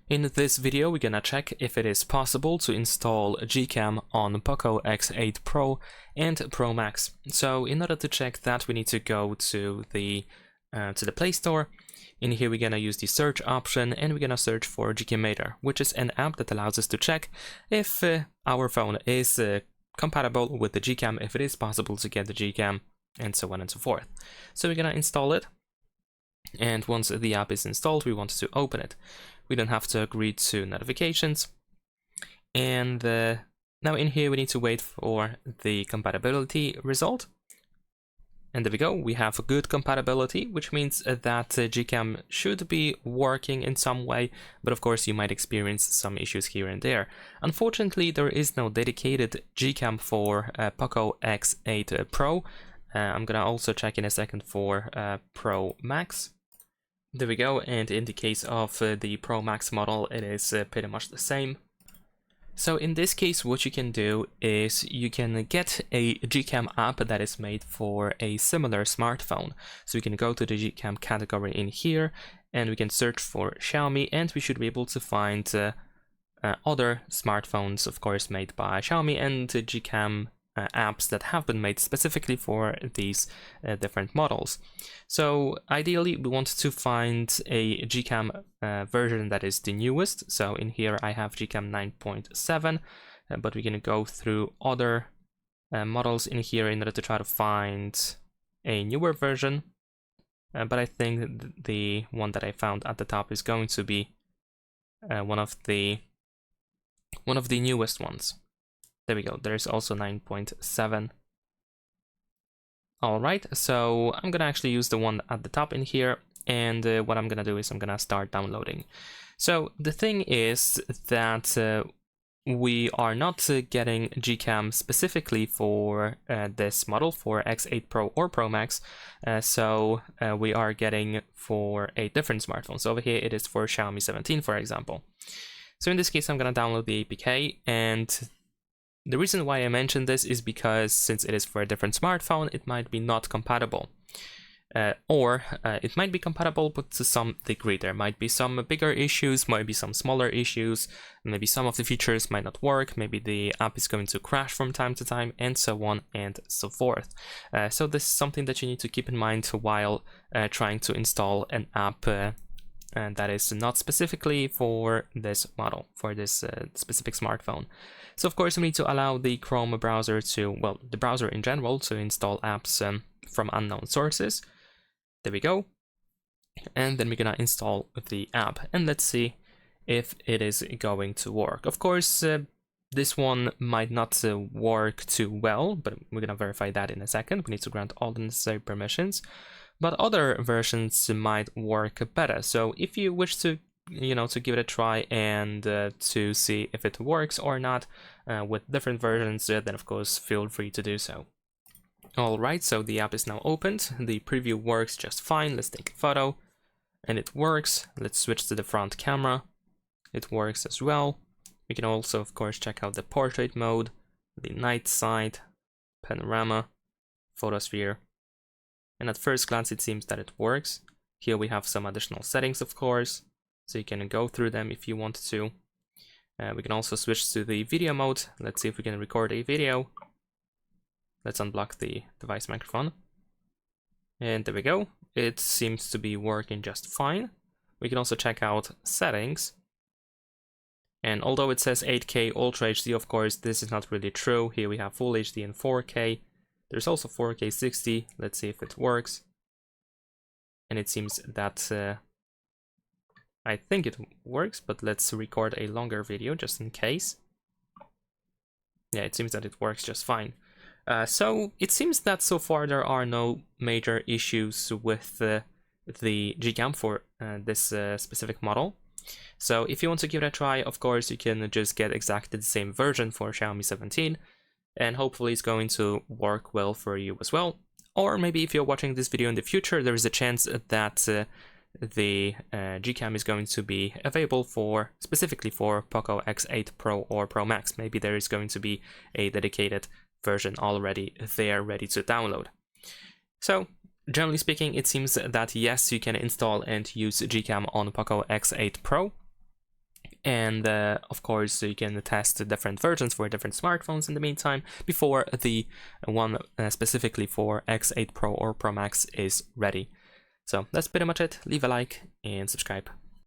In this video, we're gonna check if it is possible to install GCam on POCO X8 Pro and Pro Max. So in order to check that, we need to go to the Play Store. In here, we're gonna use the search option and we're gonna search for GCamator, which is an app that allows us to check if our phone is compatible with the GCam, if it is possible to get the GCam, and so on and so forth. So we're gonna install it. And once the app is installed, we want to open it. We don't have to agree to notifications. And now in here, we need to wait for the compatibility result. And there we go, we have a good compatibility, which means that GCam should be working in some way, but of course you might experience some issues here and there. Unfortunately, there is no dedicated GCam for POCO X8 Pro. I'm gonna also check in a second for Pro Max. There we go, and in the case of the Pro Max model, it is pretty much the same. So in this case, what you can do is you can get a GCam app that is made for a similar smartphone. So we can go to the GCam category in here, and we can search for Xiaomi, and we should be able to find other smartphones, of course, made by Xiaomi, and GCam apps that have been made specifically for these different models. So ideally we want to find a GCam version that is the newest. So in here I have GCam 9.7, but we're gonna go through other models in here in order to try to find a newer version. But I think the one that I found at the top is going to be one of the newest ones. There we go, there's also 9.7. Alright, so I'm gonna actually use the one at the top in here, and what I'm gonna do is I'm gonna start downloading. So the thing is that we are not getting GCam specifically for this model, for X8 Pro or Pro Max, so we are getting for a different smartphone. So over here it is for Xiaomi 17, for example. So in this case I'm gonna download the APK, and the reason why I mentioned this is because since it is for a different smartphone, it might be not compatible. Or it might be compatible, but to some degree. There might be some bigger issues, might be some smaller issues, maybe some of the features might not work, maybe the app is going to crash from time to time, and so on and so forth. So this is something that you need to keep in mind while trying to install an app and that is not specifically for this model, for this specific smartphone. So of course we need to allow the Chrome browser to, well, the browser in general, to install apps from unknown sources. There we go. And then we're gonna install the app, and let's see if it is going to work. Of course, this one might not work too well, but we're gonna verify that in a second. We need to grant all the necessary permissions. But other versions might work better. So if you wish to, to give it a try and to see if it works or not with different versions, then of course feel free to do so. Alright, so the app is now opened. The preview works just fine. Let's take a photo, and it works. Let's switch to the front camera. It works as well. We can also, of course, check out the portrait mode, the night side, panorama, photosphere. And at first glance, it seems that it works. Here we have some additional settings, of course, so you can go through them if you want to. We can also switch to the video mode. Let's see if we can record a video. Let's unblock the device microphone. And there we go. It seems to be working just fine. We can also check out settings. And although it says 8K Ultra HD, of course, this is not really true. Here we have Full HD and 4K. There's also 4K 60. Let's see if it works. And it seems that I think it works, but let's record a longer video just in case. Yeah, it seems that it works just fine. So it seems that so far there are no major issues with the GCam for this specific model. So if you want to give it a try, of course, you can just get exactly the same version for Xiaomi 17. And hopefully it's going to work well for you as well. Or maybe if you're watching this video in the future, there is a chance that the GCam is going to be available specifically for POCO X8 Pro or Pro Max. Maybe there is going to be a dedicated version already there ready to download. So generally speaking, it seems that yes, you can install and use GCam on POCO X8 Pro. And of course, you can test the different versions for different smartphones in the meantime before the one specifically for X8 Pro or Pro Max is ready. So that's pretty much it. Leave a like and subscribe.